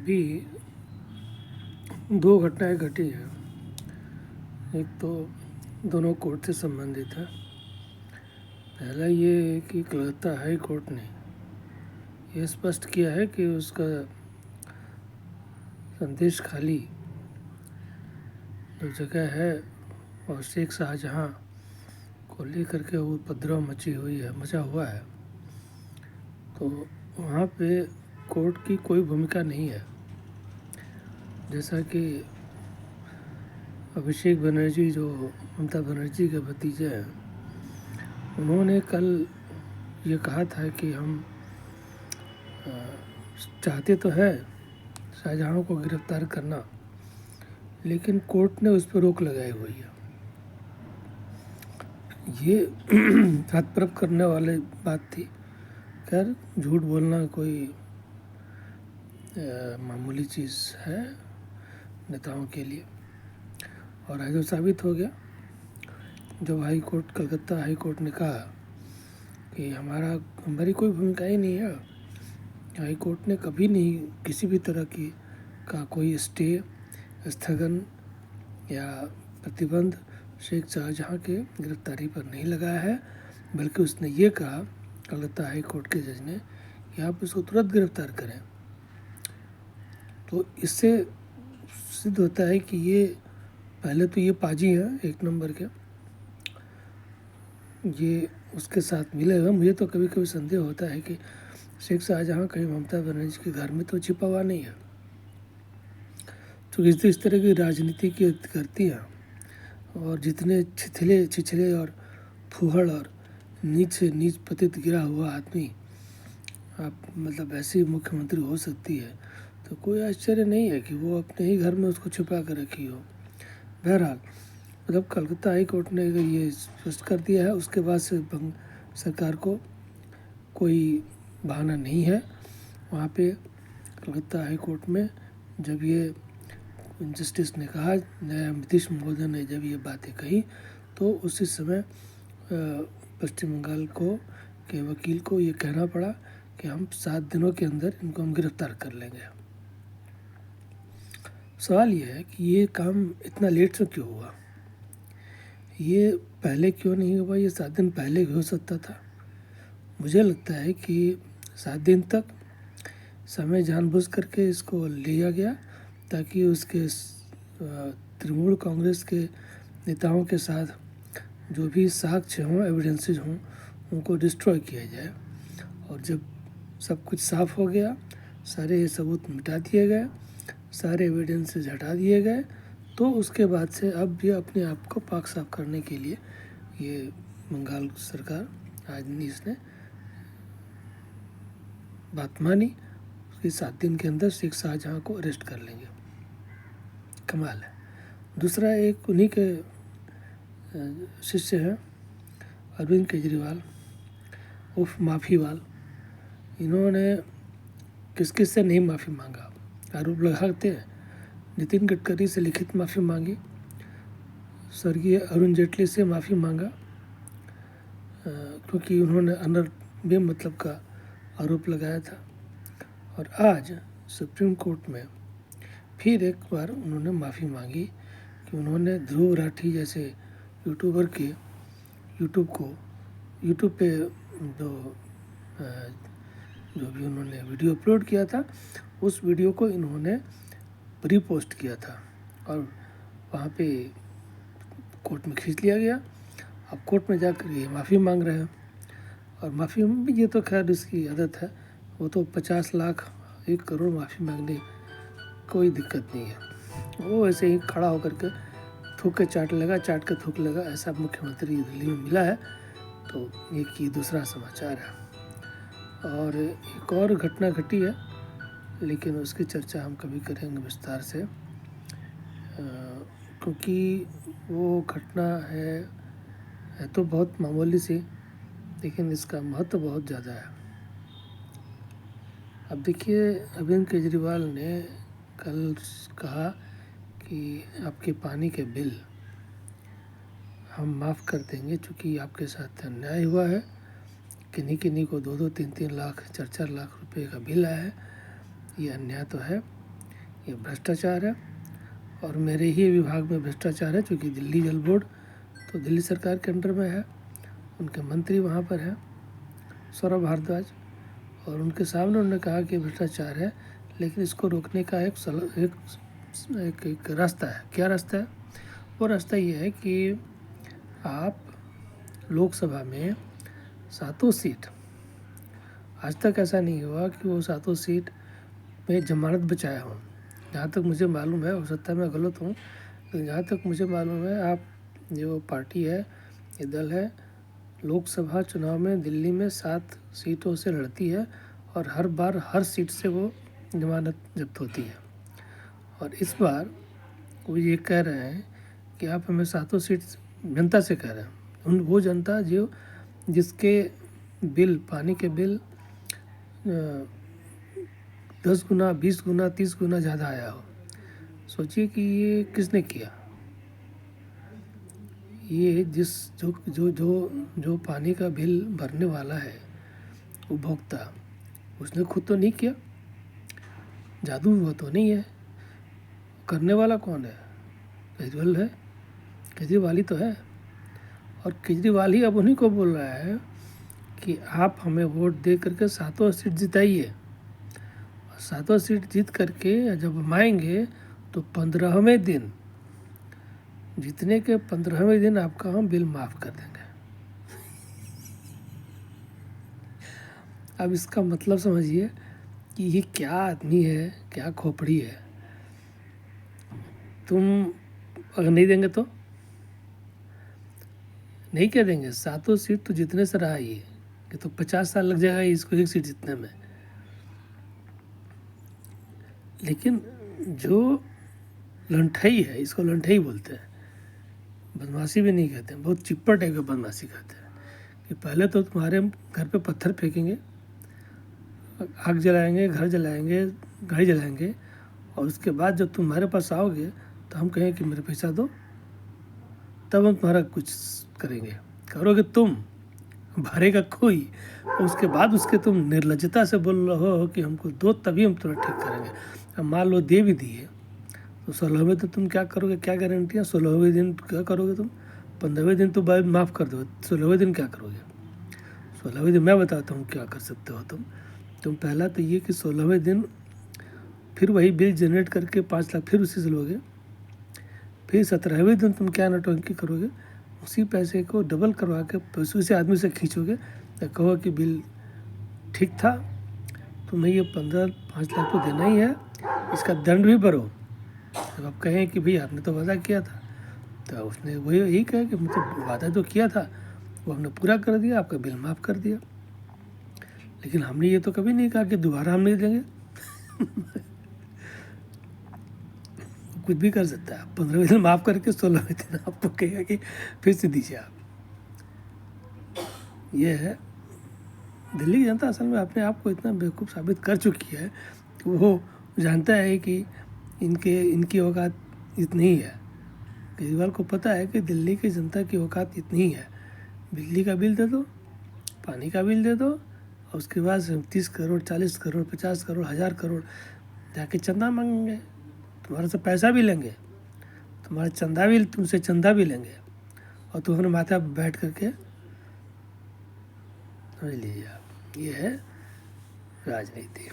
अभी दो घटनाएं घटी हैं। एक तो दोनों कोर्ट से संबंधित है। पहला ये है कि कलकत्ता हाई कोर्ट ने यह स्पष्ट किया है कि उसका संदेश खाली जो जगह है और शेख शाहजहाँ को लेकर के वो उपद्रव मचा हुआ है, तो वहाँ पे कोर्ट की कोई भूमिका नहीं है। जैसा कि अभिषेक बनर्जी जो ममता बनर्जी के भतीजे हैं, उन्होंने कल ये कहा था कि हम चाहते तो है शाहजहाँ को गिरफ्तार करना, लेकिन कोर्ट ने उस पर रोक लगाई हुई है। ये हतप्रभ करने वाली बात थी। खैर, झूठ बोलना कोई मामूली चीज़ है नेताओं के लिए, और आज वो साबित हो गया जब कलकत्ता हाई कोर्ट ने कहा कि हमारी कोई भूमिका ही नहीं है। हाई कोर्ट ने कभी नहीं किसी भी तरह का कोई स्टे, स्थगन या प्रतिबंध शेख शाहजहाँ के गिरफ्तारी पर नहीं लगाया है, बल्कि उसने ये कहा, कलकत्ता हाई कोर्ट के जज ने, कि आप इसको तुरंत गिरफ्तार करें। तो इससे सिद्ध होता है कि ये पहले तो ये पाजी हैं एक नंबर के, ये उसके साथ मिले हुए। मुझे तो कभी कभी संदेह होता है कि शेख शाहजहाँ कहीं ममता बनर्जी के घर में तो छिपा हुआ नहीं है। तो इस तरह की राजनीति की करती हैं, और जितने छिछले और फूहड़ और नीच से नीच पतित गिरा हुआ आदमी आप ऐसी मुख्यमंत्री हो सकती है, तो कोई आश्चर्य नहीं है कि वो अपने ही घर में उसको छुपा कर रखी हो। बहरहाल कलकत्ता हाई कोर्ट ने अगर ये स्पष्ट कर दिया है, उसके बाद से सरकार को कोई बहाना नहीं है। वहाँ पे कलकत्ता हाई कोर्ट में जब ये जस्टिस ने कहा, न्यायाधीश महोदय ने जब ये बातें कही, तो उसी समय पश्चिम बंगाल के वकील को ये कहना पड़ा कि हम 7 दिनों के अंदर इनको हम गिरफ्तार कर लेंगे। सवाल ये है कि ये काम इतना लेट से क्यों हुआ? ये पहले क्यों नहीं हुआ? ये 7 दिन पहले हो सकता था। मुझे लगता है कि 7 दिन तक समय जानबूझ करके इसको लिया गया ताकि उसके तृणमूल कांग्रेस के नेताओं के साथ जो भी साक्ष्य हों, एविडेंसेस हों, उनको डिस्ट्रॉय किया जाए। और जब सब कुछ साफ हो गया, सारे सबूत मिटा दिए गए, सारे एविडेंसेस हटा दिए गए, तो उसके बाद से अब ये अपने आप को पाक साफ करने के लिए ये बंगाल सरकार आज इसने बात मानी कि 7 दिन के अंदर शेख शाहजहाँ को अरेस्ट कर लेंगे। कमाल है। दूसरा, एक उन्हीं के शिष्य हैं अरविंद केजरीवाल उर्फ माफ़ीवाल। इन्होंने किस से नहीं माफ़ी मांगा। आरोप लगाते हैं नितिन गडकरी से लिखित माफ़ी मांगी, स्वर्गीय अरुण जेटली से माफ़ी मांगा, क्योंकि उन्होंने बेमतलब का आरोप लगाया था। और आज सुप्रीम कोर्ट में फिर एक बार उन्होंने माफ़ी मांगी कि उन्होंने ध्रुव राठी जैसे यूट्यूबर के यूट्यूब पे जो भी उन्होंने वीडियो अपलोड किया था, उस वीडियो को इन्होंने रीपोस्ट किया था और वहाँ पे कोर्ट में खींच लिया गया। अब कोर्ट में जाकर ये माफ़ी मांग रहे हैं, और माफ़ी में ये तो खैर इसकी आदत है, वो तो 50 लाख 1 करोड़ माफ़ी मांगने कोई दिक्कत नहीं है। वो ऐसे ही खड़ा होकर के थूक के चाट के थूक लेगा। ऐसा मुख्यमंत्री दिल्ली में मिला है। तो ये दूसरा समाचार है। और एक और घटना घटी है, लेकिन उसकी चर्चा हम कभी करेंगे विस्तार से, क्योंकि वो घटना है तो बहुत मामूली सी, लेकिन इसका महत्व बहुत ज़्यादा है। अब देखिए, अरविंद केजरीवाल ने कल कहा कि आपके पानी के बिल हम माफ़ कर देंगे, चूँकि आपके साथ अन्याय हुआ है। किन्हीं को 2-2, 3-3 लाख, 4-4 लाख रुपए का बिल आया है। ये अन्याय तो है, ये भ्रष्टाचार है। और मेरे ही विभाग में भ्रष्टाचार है, चूँकि दिल्ली जल बोर्ड तो दिल्ली सरकार के अंडर में है, उनके मंत्री वहाँ पर हैं सौरभ भारद्वाज, और उनके सामने उन्होंने कहा कि भ्रष्टाचार है, लेकिन इसको रोकने का एक रास्ता है। क्या रास्ता है? वो रास्ता ये है कि आप लोकसभा में 7 सीट, आज तक ऐसा नहीं हुआ कि वो 7 सीट में जमानत बचाया हो। जहाँ तक मुझे मालूम है, हो सकता है मैं गलत हूँ, लेकिन जहाँ तक मुझे मालूम है, आप जो पार्टी है, ये दल है, लोकसभा चुनाव में दिल्ली में 7 सीटों से लड़ती है और हर बार हर सीट से वो जमानत जब्त होती है। और इस बार वो ये कह रहे हैं कि आप हमें 7 सीट, जनता से कह रहे हैं, वो जनता जिसके बिल, पानी के बिल 10 गुना, 20 गुना, 30 गुना ज़्यादा आया हो। सोचिए कि ये किसने किया। ये जो पानी का बिल भरने वाला है, उपभोक्ता, उसने खुद तो नहीं किया, जादू वो तो नहीं है। करने वाला कौन है? केजरीवाल है, केजरीवाल ही तो है। और केजरीवाल ही अब उन्हीं को बोल रहा है कि आप हमें वोट दे करके 7 सीट जिताइए। 7 सीट जीत करके जब हम आएंगे तो 15वें दिन, जीतने के 15वें दिन आपका हम बिल माफ़ कर देंगे। अब इसका मतलब समझिए कि ये क्या आदमी है, क्या खोपड़ी है। तुम अगर नहीं देंगे तो नहीं, क्या देंगे? 7 सीट तो जितने से रहा ये, कि तो 50 साल लग जाएगा इसको 1 सीट जीतने में। लेकिन जो लंठई है, इसको लंठई बोलते हैं, बदमाशी भी नहीं कहते हैं, बहुत चिप्पड़ टाइप का बदमाशी कहते हैं। कि पहले तो तुम्हारे घर पे पत्थर फेंकेंगे, आग जलाएंगे, घर जलाएंगे, गाड़ी जलाएंगे, और उसके बाद जब तुम्हारे पास आओगे तो हम कहें कि मेरे पैसा दो, तब हम तुम्हारा कुछ करेंगे। करोगे तुम, भरेगा कोई। और उसके बाद उसके तुम निर्लज्जता से बोल रहे हो कि हमको दो, तभी हम तुम्हें ठीक करेंगे। अब मान लो दे भी दिए तो 16वें दिन तुम क्या करोगे? क्या गारंटी है? 16वें दिन क्या करोगे तुम? 15वें दिन तो बाद माफ़ कर दो, 16वें दिन क्या करोगे? 16वें दिन मैं बताता हूँ क्या कर सकते हो तुम पहला तो ये कि 16वें दिन फिर वही बिल जनरेट करके 5 लाख फिर उसी से लोगे। फिर 17वें दिन तुम क्या नौटंकी करोगे? उसी पैसे को डबल करवा के उसी आदमी से खींचोगे, तो कहो कि बिल ठीक था, तुम्हें ये 5 लाख तो देना ही है, इसका दंड भी भरो। जब आप कहें कि भाई आपने तो वादा किया था, तो उसने वही यही कहा कि मतलब वादा तो किया था, वो हमने पूरा कर दिया, आपका बिल माफ़ कर दिया। लेकिन हमने ये तो कभी नहीं कहा कि दोबारा हम नहीं देंगे। कुछ भी कर सकता है। 15वें दिन माफ़ करके 16वें दिन आपको कहेगा कि फिर से दीजिए आप। ये है दिल्ली की जनता। असल में अपने आप को इतना बेवकूफ़ साबित कर चुकी है कि वो जानता है कि इनकी औकात इतनी ही है। केजरीवाल को पता है कि दिल्ली की जनता की औकात इतनी ही है। बिजली का बिल दे दो, पानी का बिल दे दो, और उसके बाद 30 करोड़, 40 करोड़, 50 करोड़, 1000 करोड़ जाके चंदा मांगेंगे। तुम्हारे से पैसा भी लेंगे, तुम्हारा चंदा भी, तुमसे चंदा भी लेंगे, और तुम्हारे माथा पर बैठ करके समझ लीजिए आप, ये है राजनीति।